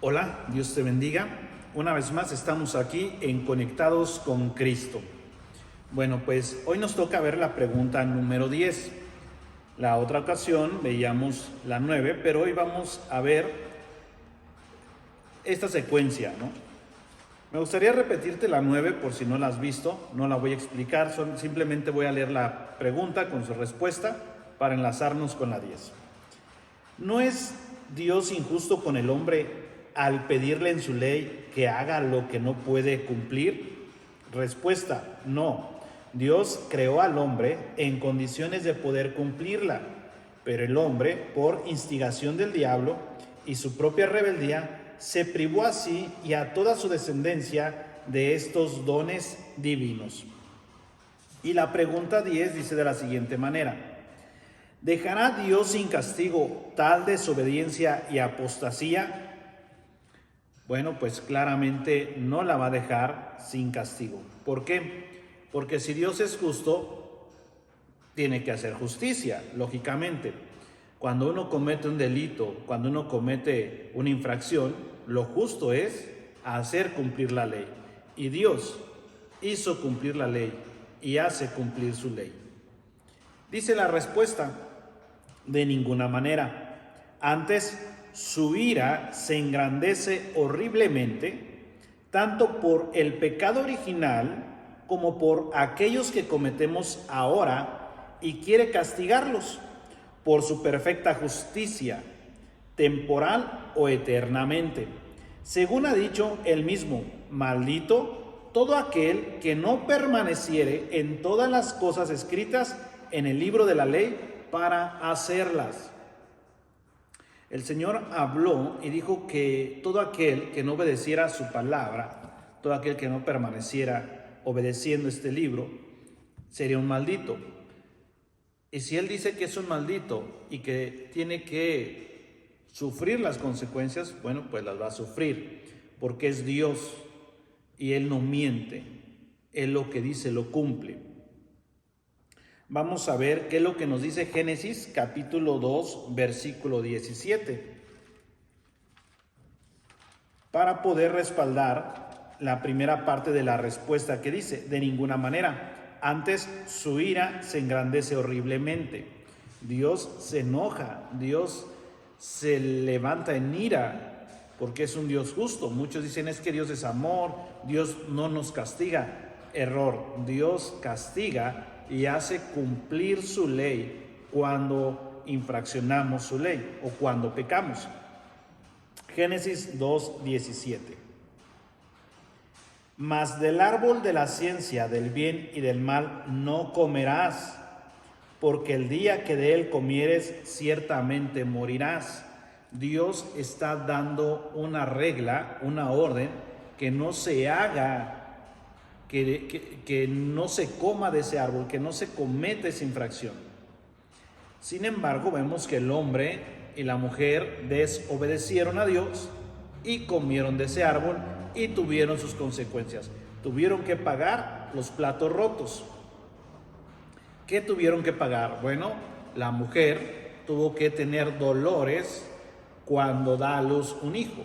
Hola, Dios te bendiga. Una vez más estamos aquí en Conectados con Cristo. Bueno, pues hoy nos toca ver la pregunta número 10. La otra ocasión veíamos la 9, pero hoy vamos a ver esta secuencia, ¿no? Me gustaría repetirte la 9 por si no la has visto, no la voy a explicar, simplemente voy a leer la pregunta con su respuesta para enlazarnos con la 10. ¿No es Dios injusto con el hombre al pedirle en su ley que haga lo que no puede cumplir? Respuesta: no. Dios creó al hombre en condiciones de poder cumplirla, pero el hombre, por instigación del diablo y su propia rebeldía, se privó a sí y a toda su descendencia de estos dones divinos. Y la pregunta 10 dice de la siguiente manera: ¿dejará Dios sin castigo tal desobediencia y apostasía? Bueno, pues claramente no la va a dejar sin castigo. ¿Por qué? Porque si Dios es justo, tiene que hacer justicia, lógicamente. Cuando uno comete un delito, cuando uno comete una infracción, lo justo es hacer cumplir la ley. Y Dios hizo cumplir la ley y hace cumplir su ley. Dice la respuesta: de ninguna manera. Antes, su ira se engrandece horriblemente, tanto por el pecado original como por aquellos que cometemos ahora, y quiere castigarlos por su perfecta justicia, temporal o eternamente. Según ha dicho él mismo: maldito todo aquel que no permaneciere en todas las cosas escritas en el libro de la ley para hacerlas. El Señor habló y dijo que todo aquel que no obedeciera su palabra, todo aquel que no permaneciera obedeciendo este libro, sería un maldito. Y si Él dice que es un maldito y que tiene que sufrir las consecuencias, bueno, pues las va a sufrir, porque es Dios y Él no miente. Él lo que dice lo cumple. Vamos a ver qué es lo que nos dice Génesis capítulo 2, versículo 17, para poder respaldar la primera parte de la respuesta que dice: de ninguna manera. Antes, su ira se engrandece horriblemente. Dios se enoja, Dios se levanta en ira, porque es un Dios justo. Muchos dicen: es que Dios es amor, Dios no nos castiga. Error. Dios castiga y hace cumplir su ley cuando infraccionamos su ley o cuando pecamos. Génesis 2:17. Mas del árbol de la ciencia del bien y del mal no comerás, porque el día que de él comieres ciertamente morirás. Dios está dando una regla, una orden, que no se haga, que no se coma de ese árbol, que no se cometa esa infracción. Sin embargo, vemos que el hombre y la mujer desobedecieron a Dios y comieron de ese árbol y tuvieron sus consecuencias. Tuvieron que pagar los platos rotos. ¿Qué tuvieron que pagar? Bueno, la mujer tuvo que tener dolores cuando da a luz un hijo.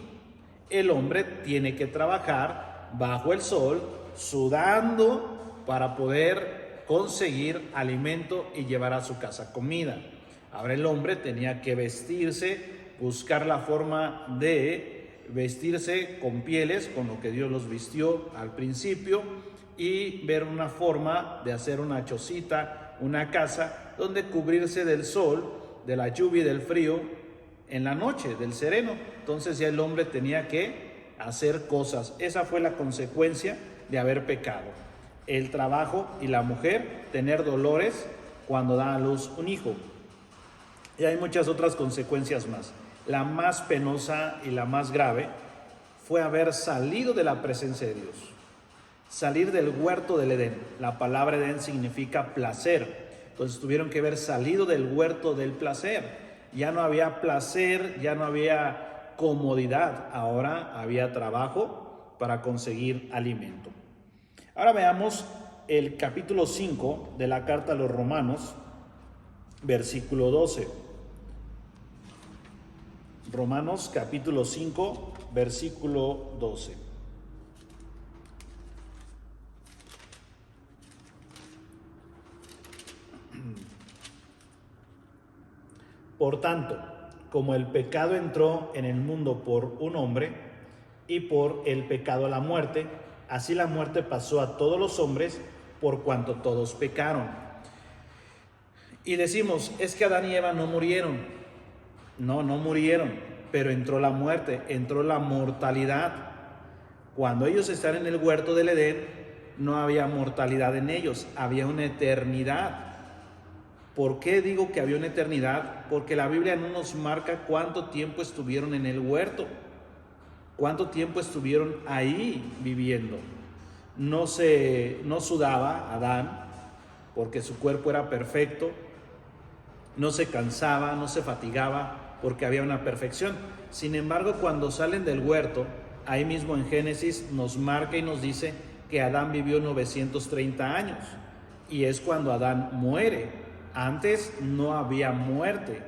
El hombre tiene que trabajar bajo el sol, sudando, para poder conseguir alimento y llevar a su casa comida. Ahora el hombre tenía que vestirse, buscar la forma de vestirse con pieles, con lo que Dios los vistió al principio, y ver una forma de hacer una chocita, una casa donde cubrirse del sol, de la lluvia y del frío en la noche, del sereno. Entonces ya el hombre tenía que hacer cosas. Esa fue la consecuencia de haber pecado. El trabajo, y la mujer tener dolores cuando da a luz un hijo. Y hay muchas otras consecuencias más. La más penosa y la más grave fue haber salido de la presencia de Dios. Salir del huerto del Edén. La palabra Edén significa placer. Entonces tuvieron que haber salido del huerto del placer. Ya no había placer, ya no había comodidad. Ahora había trabajo para conseguir alimento. Ahora veamos el capítulo 5 de la carta a los Romanos, versículo 12. Romanos capítulo 5, versículo 12. Por tanto, como el pecado entró en el mundo por un hombre, y por el pecado la muerte, así la muerte pasó a todos los hombres por cuanto todos pecaron. Y decimos, es que Adán y Eva no murieron. No murieron, pero entró la muerte, entró la mortalidad. Cuando ellos están en el huerto del Edén, no había mortalidad en ellos, había una eternidad. ¿Por qué digo que había una eternidad? Porque la Biblia no nos marca cuánto tiempo estuvieron en el huerto, cuánto tiempo estuvieron ahí viviendo. No sudaba Adán, porque su cuerpo era perfecto, no se cansaba, no se fatigaba, porque había una perfección. Sin embargo, cuando salen del huerto, ahí mismo en Génesis nos marca y nos dice que Adán vivió 930 años, y es cuando Adán muere. Antes no había muerte,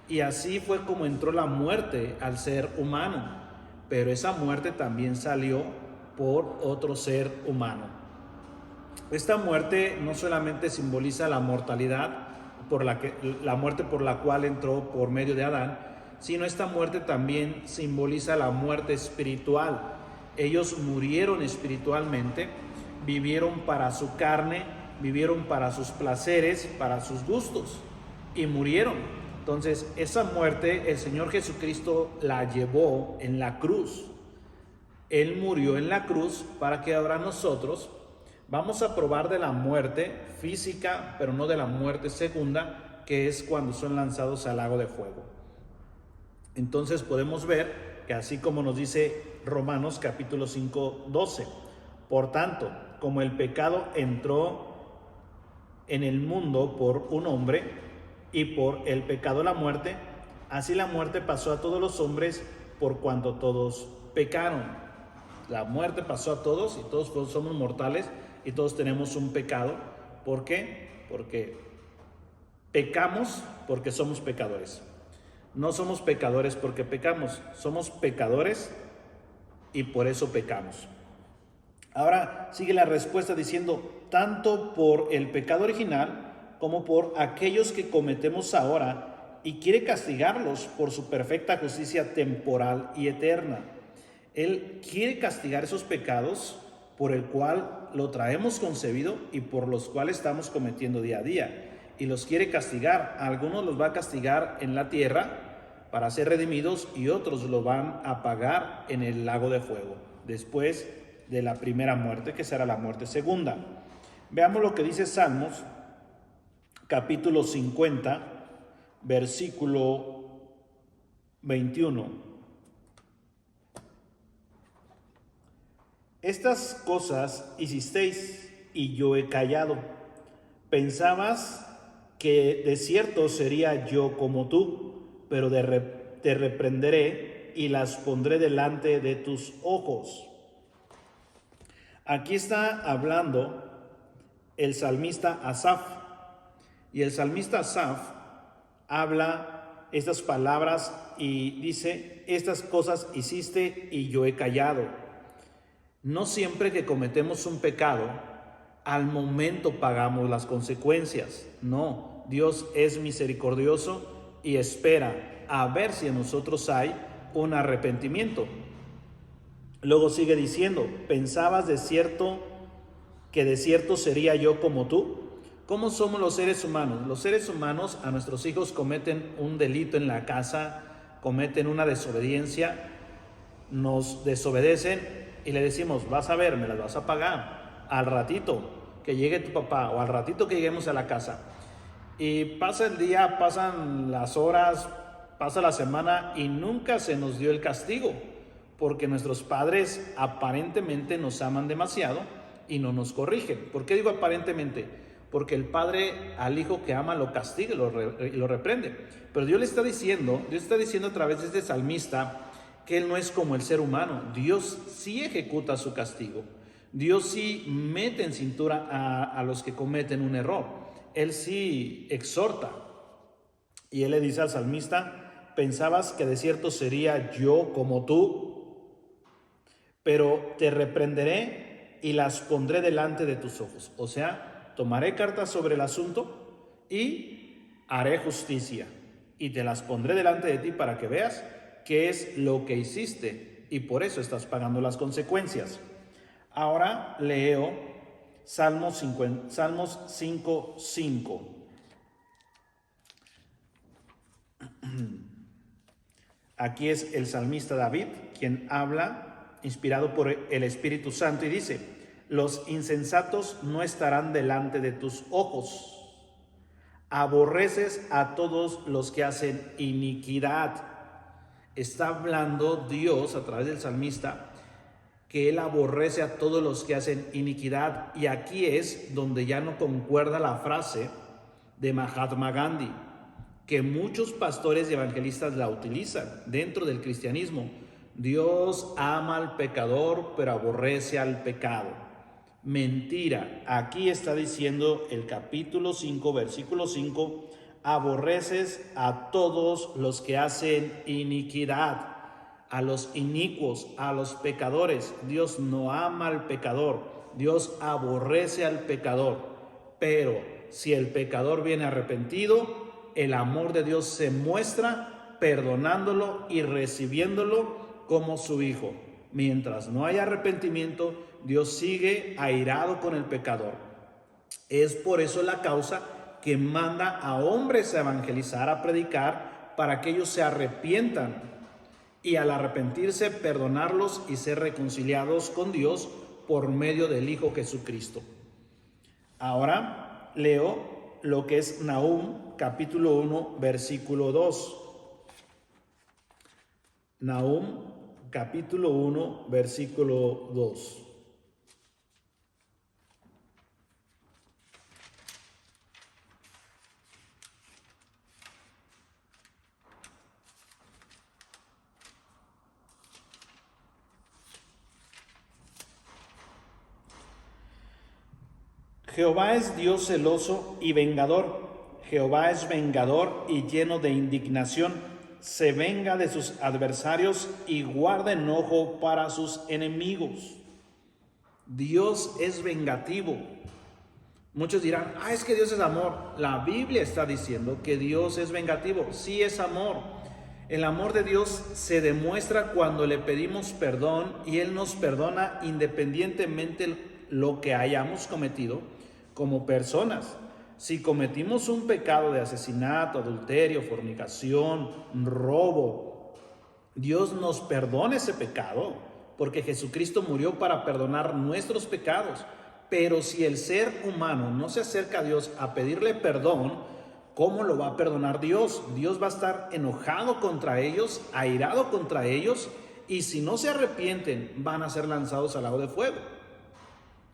y así fue como entró la muerte al ser humano, pero esa muerte también salió por otro ser humano. Esta muerte no solamente simboliza la mortalidad, la muerte por la cual entró por medio de Adán, sino esta muerte también simboliza la muerte espiritual. Ellos murieron espiritualmente, vivieron para su carne, vivieron para sus placeres, para sus gustos, y murieron. Entonces, esa muerte el Señor Jesucristo la llevó en la cruz. Él murió en la cruz para que ahora nosotros vamos a probar de la muerte física, pero no de la muerte segunda, que es cuando son lanzados al lago de fuego. Entonces podemos ver que así como nos dice Romanos capítulo 5, 12, por tanto, como el pecado entró en el mundo por un hombre, y por el pecado la muerte, así la muerte pasó a todos los hombres por cuanto todos pecaron. La muerte pasó a todos, y todos somos mortales, y todos tenemos un pecado. ¿Por qué? Porque pecamos porque somos pecadores. No somos pecadores porque pecamos, somos pecadores y por eso pecamos. Ahora sigue la respuesta diciendo, tanto por el pecado original como por aquellos que cometemos ahora, y quiere castigarlos por su perfecta justicia temporal y eterna. Él quiere castigar esos pecados por el cual lo traemos concebido y por los cuales estamos cometiendo día a día. Y los quiere castigar. A algunos los va a castigar en la tierra para ser redimidos, y otros lo van a pagar en el lago de fuego, después de la primera muerte, que será la muerte segunda. Veamos lo que dice Salmos, capítulo 50, versículo 21. Estas cosas hicisteis y yo he callado. Pensabas que de cierto sería yo como tú, pero te reprenderé y las pondré delante de tus ojos. Aquí está hablando el salmista Asaf, y el salmista Asaf habla estas palabras y dice, estas cosas hiciste y yo he callado. No siempre que cometemos un pecado, al momento pagamos las consecuencias. No, Dios es misericordioso y espera a ver si en nosotros hay un arrepentimiento. Luego sigue diciendo, ¿pensabas de cierto que de cierto sería yo como tú? ¿Cómo somos los seres humanos? Los seres humanos, a nuestros hijos cometen un delito en la casa, cometen una desobediencia, nos desobedecen y le decimos, vas a ver, me las vas a pagar al ratito que llegue tu papá o al ratito que lleguemos a la casa. Y pasa el día, pasan las horas, pasa la semana y nunca se nos dio el castigo, porque nuestros padres aparentemente nos aman demasiado y no nos corrigen. ¿Por qué digo aparentemente? Porque el padre al hijo que ama lo castiga y lo reprende. Pero Dios está diciendo a través de este salmista que él no es como el ser humano. Dios sí ejecuta su castigo. Dios sí mete en cintura a los que cometen un error. Él sí exhorta. Y él le dice al salmista, ¿pensabas que de cierto sería yo como tú? pero te reprenderé y las pondré delante de tus ojos. O sea, tomaré cartas sobre el asunto y haré justicia y te las pondré delante de ti para que veas qué es lo que hiciste y por eso estás pagando las consecuencias. Ahora leo Salmos 5:5. Aquí es el salmista David quien habla, inspirado por el Espíritu Santo, y dice: los insensatos no estarán delante de tus ojos. Aborreces a todos los que hacen iniquidad. Está hablando Dios a través del salmista que él aborrece a todos los que hacen iniquidad. Y aquí es donde ya no concuerda la frase de Mahatma Gandhi, que muchos pastores y evangelistas la utilizan dentro del cristianismo. Dios ama al pecador, pero aborrece al pecado. Mentira. Aquí está diciendo el capítulo 5, versículo 5, aborreces a todos los que hacen iniquidad, a los inicuos, a los pecadores. Dios no ama al pecador, Dios aborrece al pecador. Pero si el pecador viene arrepentido, el amor de Dios se muestra perdonándolo y recibiéndolo como su hijo. Mientras no haya arrepentimiento, Dios sigue airado con el pecador. Es por eso la causa que manda a hombres a evangelizar, a predicar, para que ellos se arrepientan y al arrepentirse perdonarlos y ser reconciliados con Dios por medio del Hijo Jesucristo. Ahora leo lo que es Nahum capítulo 1 versículo 2. Nahum capítulo 1 versículo 2. Jehová es Dios celoso y vengador. Jehová es vengador y lleno de indignación. Se venga de sus adversarios y guarda enojo para sus enemigos. Dios es vengativo. Muchos dirán, es que Dios es amor. La Biblia está diciendo que Dios es vengativo. Sí es amor. El amor de Dios se demuestra cuando le pedimos perdón y Él nos perdona independientemente lo que hayamos cometido como personas. Si cometimos un pecado de asesinato, adulterio, fornicación, robo, Dios nos perdona ese pecado porque Jesucristo murió para perdonar nuestros pecados. Pero si el ser humano no se acerca a Dios a pedirle perdón, ¿cómo lo va a perdonar Dios? Dios va a estar enojado contra ellos, airado contra ellos, y si no se arrepienten, van a ser lanzados al lago de fuego.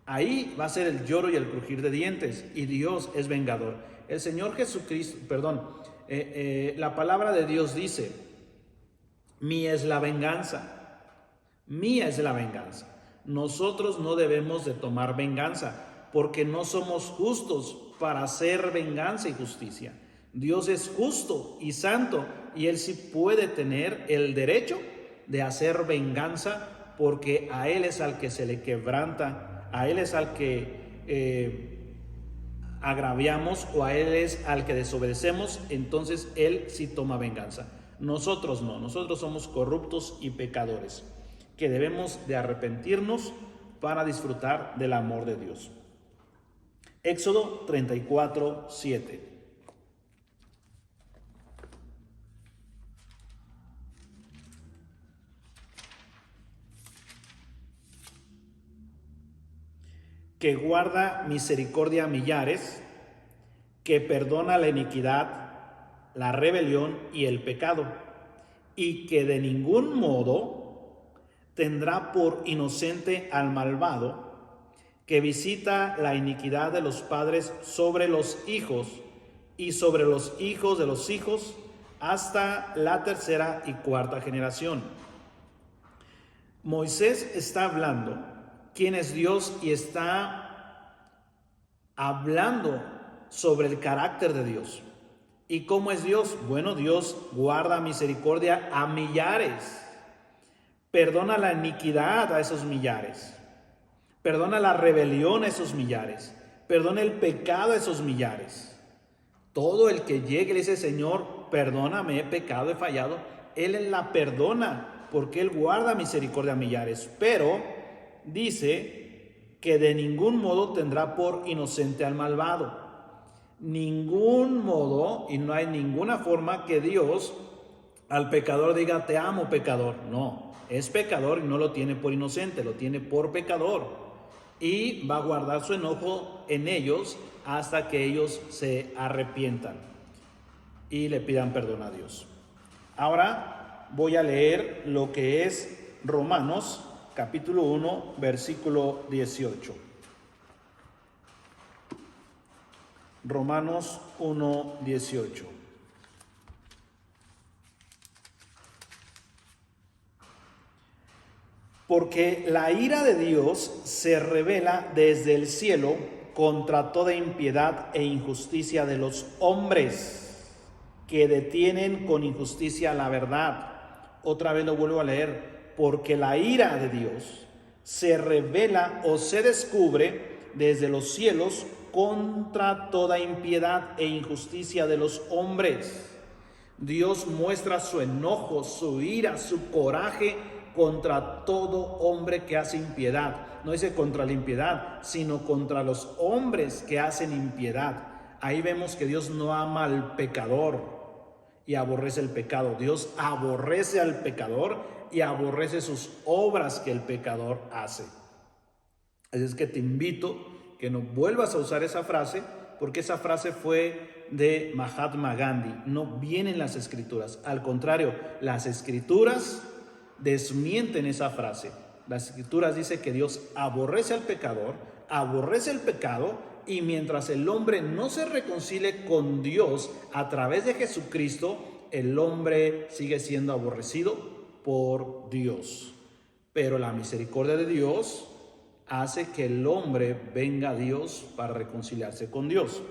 Ahí va a ser el lloro y el crujir de dientes, y Dios es vengador. El Señor Jesucristo, la palabra de Dios dice: mía es la venganza, mía es la venganza. Nosotros no debemos de tomar venganza, porque no somos justos para hacer venganza y justicia. Dios es justo y santo, y Él sí puede tener el derecho de hacer venganza, porque a Él es al que se le quebranta, a Él es al que agraviamos, o a Él es al que desobedecemos. Entonces Él sí toma venganza. Nosotros no, nosotros somos corruptos y pecadores, que debemos de arrepentirnos para disfrutar del amor de Dios. Éxodo 34:7. Que guarda misericordia a millares, que perdona la iniquidad, la rebelión y el pecado, y que de ningún modo tendrá por inocente al malvado, que visita la iniquidad de los padres sobre los hijos y sobre los hijos de los hijos hasta la tercera y cuarta generación. Moisés está hablando quién es Dios y está hablando sobre el carácter de Dios. ¿Y cómo es Dios? Bueno, Dios guarda misericordia a millares, Perdona la iniquidad a esos millares. Perdona la rebelión a esos millares. Perdona el pecado a esos millares. Todo el que llegue y le dice, Señor, perdóname, he pecado, he fallado, Él la perdona porque Él guarda misericordia a millares. Pero dice que de ningún modo tendrá por inocente al malvado. Ningún modo, y no hay ninguna forma que Dios al pecador diga, te amo, pecador. No, es pecador y no lo tiene por inocente, lo tiene por pecador. Y va a guardar su enojo en ellos hasta que ellos se arrepientan y le pidan perdón a Dios. Ahora voy a leer lo que es Romanos capítulo 1, versículo 18. Romanos 1, 18. Porque la ira de Dios se revela desde el cielo contra toda impiedad e injusticia de los hombres que detienen con injusticia la verdad. Otra vez lo vuelvo a leer. Porque la ira de Dios se revela o se descubre desde los cielos contra toda impiedad e injusticia de los hombres. Dios muestra su enojo, su ira, su coraje contra todo hombre que hace impiedad. No dice contra la impiedad, sino contra los hombres que hacen impiedad. Ahí vemos que Dios no ama al pecador y aborrece el pecado. Dios aborrece al pecador y aborrece sus obras que el pecador hace. Así es que te invito que no vuelvas a usar esa frase, porque esa frase fue de Mahatma Gandhi, no viene en las escrituras. Al contrario, las escrituras desmienten esa frase. Las escrituras dicen que Dios aborrece al pecador, aborrece el pecado, y mientras el hombre no se reconcilie con Dios a través de Jesucristo, el hombre sigue siendo aborrecido por Dios. Pero la misericordia de Dios hace que el hombre venga a Dios para reconciliarse con Dios.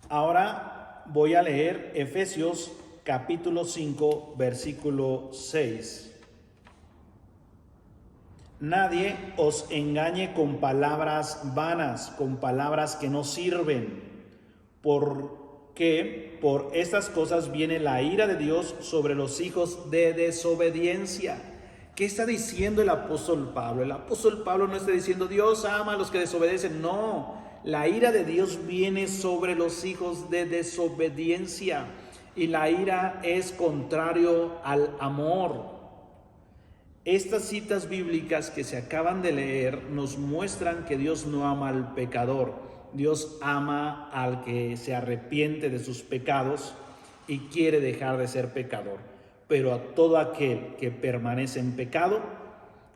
Ahora voy a leer Efesios capítulo 5, versículo 6. Nadie os engañe con palabras vanas, con palabras que no sirven, porque por estas cosas viene la ira de Dios sobre los hijos de desobediencia. ¿Qué está diciendo el apóstol Pablo? El apóstol Pablo no está diciendo Dios ama a los que desobedecen. No, la ira de Dios viene sobre los hijos de desobediencia. Y la ira es contrario al amor. Estas citas bíblicas que se acaban de leer nos muestran que Dios no ama al pecador. Dios ama al que se arrepiente de sus pecados y quiere dejar de ser pecador. Pero a todo aquel que permanece en pecado,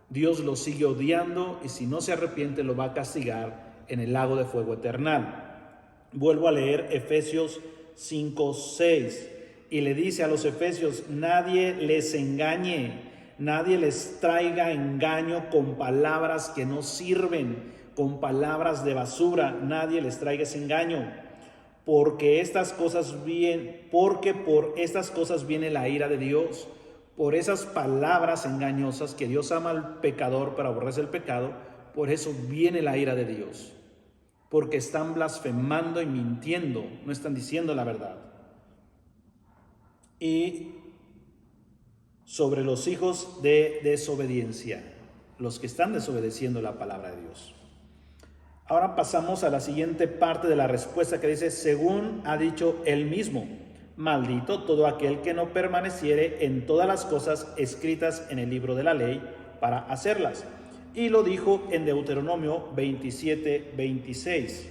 Dios lo sigue odiando y si no se arrepiente lo va a castigar en el lago de fuego eternal. Vuelvo a leer Efesios 5:6 y le dice a los efesios: nadie les engañe, nadie les traiga engaño con palabras que no sirven, con palabras de basura, nadie les traiga ese engaño, porque por estas cosas viene la ira de Dios, por esas palabras engañosas que Dios ama al pecador pero aborrece el pecado, por eso viene la ira de Dios, porque están blasfemando y mintiendo, no están diciendo la verdad. Y sobre los hijos de desobediencia, los que están desobedeciendo la palabra de Dios. Ahora pasamos a la siguiente parte de la respuesta que dice: según ha dicho él mismo, maldito todo aquel que no permaneciere en todas las cosas escritas en el libro de la ley para hacerlas. Y lo dijo en Deuteronomio 27:26.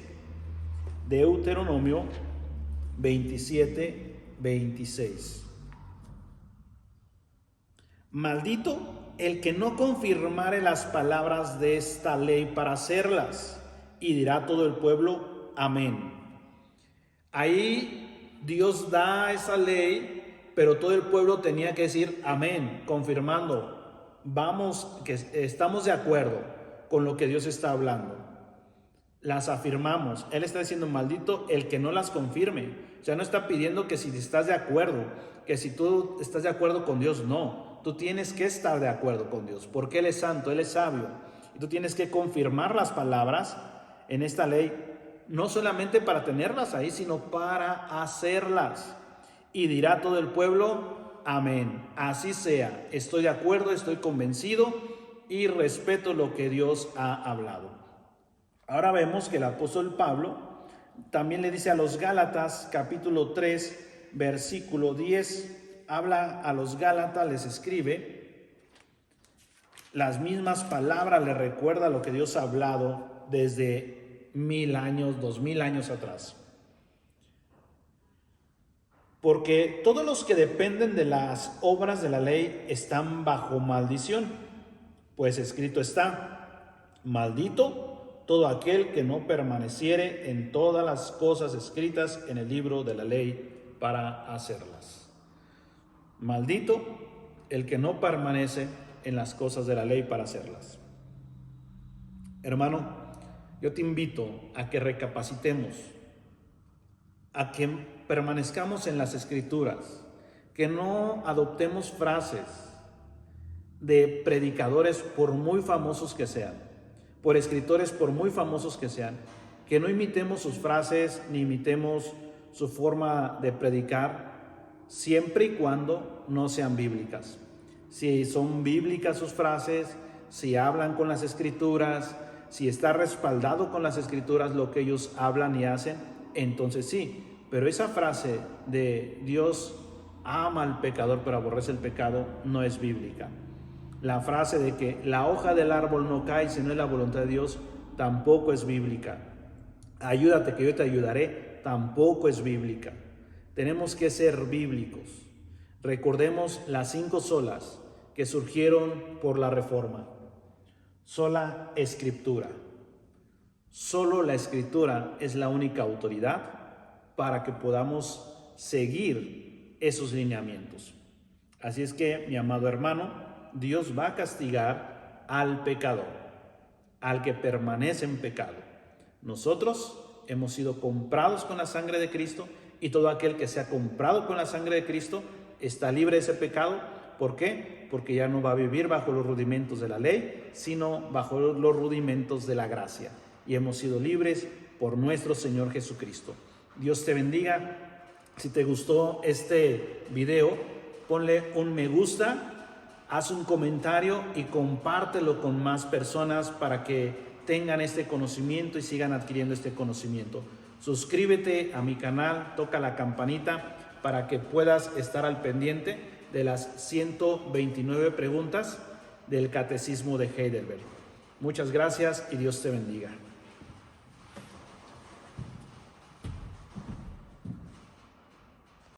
Deuteronomio 27:26. Maldito el que no confirmare las palabras de esta ley para hacerlas. Y dirá todo el pueblo: amén. Ahí Dios da esa ley, pero todo el pueblo tenía que decir amén, confirmando: vamos, que estamos de acuerdo con lo que Dios está hablando. Las afirmamos. Él está diciendo: maldito el que no las confirme. O sea, no está pidiendo que si estás de acuerdo, que si tú estás de acuerdo con Dios, no. tú tienes que estar de acuerdo con Dios, porque Él es santo, Él es sabio. Y tú tienes que confirmar las palabras en esta ley, no solamente para tenerlas ahí, sino para hacerlas. Y dirá todo el pueblo, amén. Así sea. Estoy de acuerdo, estoy convencido y respeto lo que Dios ha hablado. Ahora vemos que el apóstol Pablo también le dice a los Gálatas, capítulo 3, versículo 10, habla a los Gálatas, les escribe las mismas palabras, les recuerda lo que Dios ha hablado desde 1000 años, 2000 años atrás. Porque todos los que dependen de las obras de la ley están bajo maldición, pues escrito está, maldito todo aquel que no permaneciere en todas las cosas escritas en el libro de la ley para hacerlas. Maldito el que no permanece en las cosas de la ley para hacerlas. Hermano, yo te invito a que recapacitemos, a que permanezcamos en las Escrituras, que no adoptemos frases de predicadores por muy famosos que sean, por escritores por muy famosos que sean, que no imitemos sus frases ni imitemos su forma de predicar, siempre y cuando no sean bíblicas. Si son bíblicas sus frases, si hablan con las Escrituras, si está respaldado con las Escrituras lo que ellos hablan y hacen, entonces sí. Pero esa frase de Dios ama al pecador pero aborrece el pecado no es bíblica. La frase de que la hoja del árbol no cae si no es la voluntad de Dios tampoco es bíblica. Ayúdate que yo te ayudaré tampoco es bíblica. Tenemos que ser bíblicos. Recordemos las 5 solas que surgieron por la Reforma. Sola Escritura. Solo la Escritura es la única autoridad para que podamos seguir esos lineamientos. Así es que, mi amado hermano, Dios va a castigar al pecador, al que permanece en pecado. Nosotros hemos sido comprados con la sangre de Cristo y todo aquel que se ha comprado con la sangre de Cristo está libre de ese pecado. ¿Por qué? Porque ya no va a vivir bajo los rudimentos de la ley, sino bajo los rudimentos de la gracia. Y hemos sido libres por nuestro Señor Jesucristo. Dios te bendiga. Si te gustó este video, ponle un me gusta, haz un comentario y compártelo con más personas para que tengan este conocimiento y sigan adquiriendo este conocimiento. Suscríbete a mi canal, toca la campanita para que puedas estar al pendiente de las 129 preguntas del Catecismo de Heidelberg. Muchas gracias y Dios te bendiga.